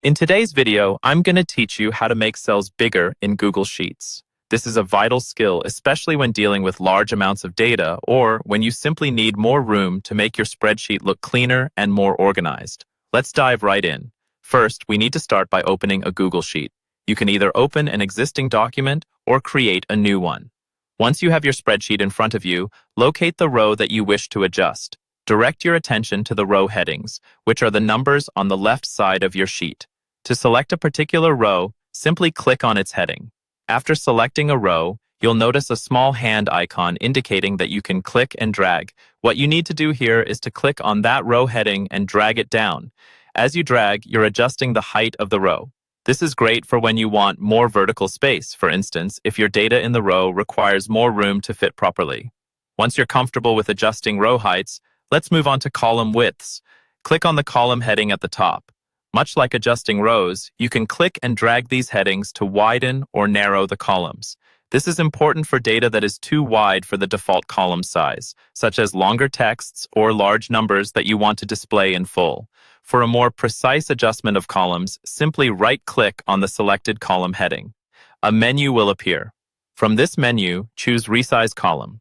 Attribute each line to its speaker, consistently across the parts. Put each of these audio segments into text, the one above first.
Speaker 1: In today's video, I'm going to teach you how to make cells bigger in Google Sheets. This is a vital skill, especially when dealing with large amounts of data or when you simply need more room to make your spreadsheet look cleaner and more organized. Let's dive right in. First, we need to start by opening a Google Sheet. You can either open an existing document or create a new one. Once you have your spreadsheet in front of you, locate the row that you wish to adjust. Direct your attention to the row headings, which are the numbers on the left side of your sheet. To select a particular row, simply click on its heading. After selecting a row, you'll notice a small hand icon indicating that you can click and drag. What you need to do here is to click on that row heading and drag it down. As you drag, you're adjusting the height of the row. This is great for when you want more vertical space, for instance, if your data in the row requires more room to fit properly. Once you're comfortable with adjusting row heights, let's move on to column widths. Click on the column heading at the top. Much like adjusting rows, you can click and drag these headings to widen or narrow the columns. This is important for data that is too wide for the default column size, such as longer texts or large numbers that you want to display in full. For a more precise adjustment of columns, simply right-click on the selected column heading. A menu will appear. From this menu, choose Resize Column.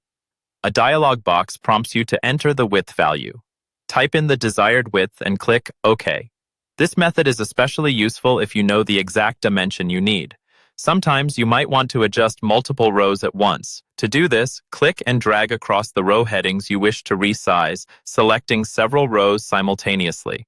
Speaker 1: A dialog box prompts you to enter the width value. Type in the desired width and click OK. This method is especially useful if you know the exact dimension you need. Sometimes you might want to adjust multiple rows at once. To do this, click and drag across the row headings you wish to resize, selecting several rows simultaneously.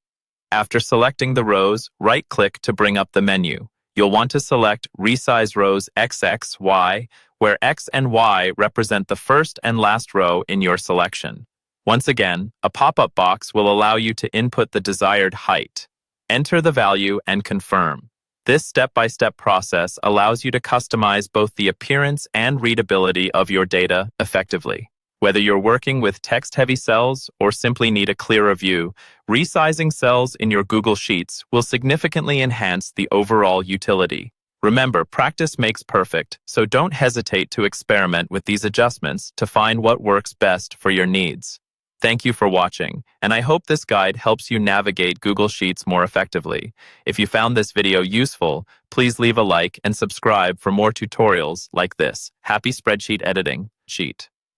Speaker 1: After selecting the rows, right-click to bring up the menu. You'll want to select Resize Rows XX, Y, where X and Y represent the first and last row in your selection. Once again, a pop-up box will allow you to input the desired height. Enter the value and confirm. This step-by-step process allows you to customize both the appearance and readability of your data effectively. Whether you're working with text-heavy cells or simply need a clearer view, resizing cells in your Google Sheets will significantly enhance the overall utility. Remember, practice makes perfect, so don't hesitate to experiment with these adjustments to find what works best for your needs. Thank you for watching, and I hope this guide helps you navigate Google Sheets more effectively. If you found this video useful, please leave a like and subscribe for more tutorials like this. Happy spreadsheet editing. Sheet.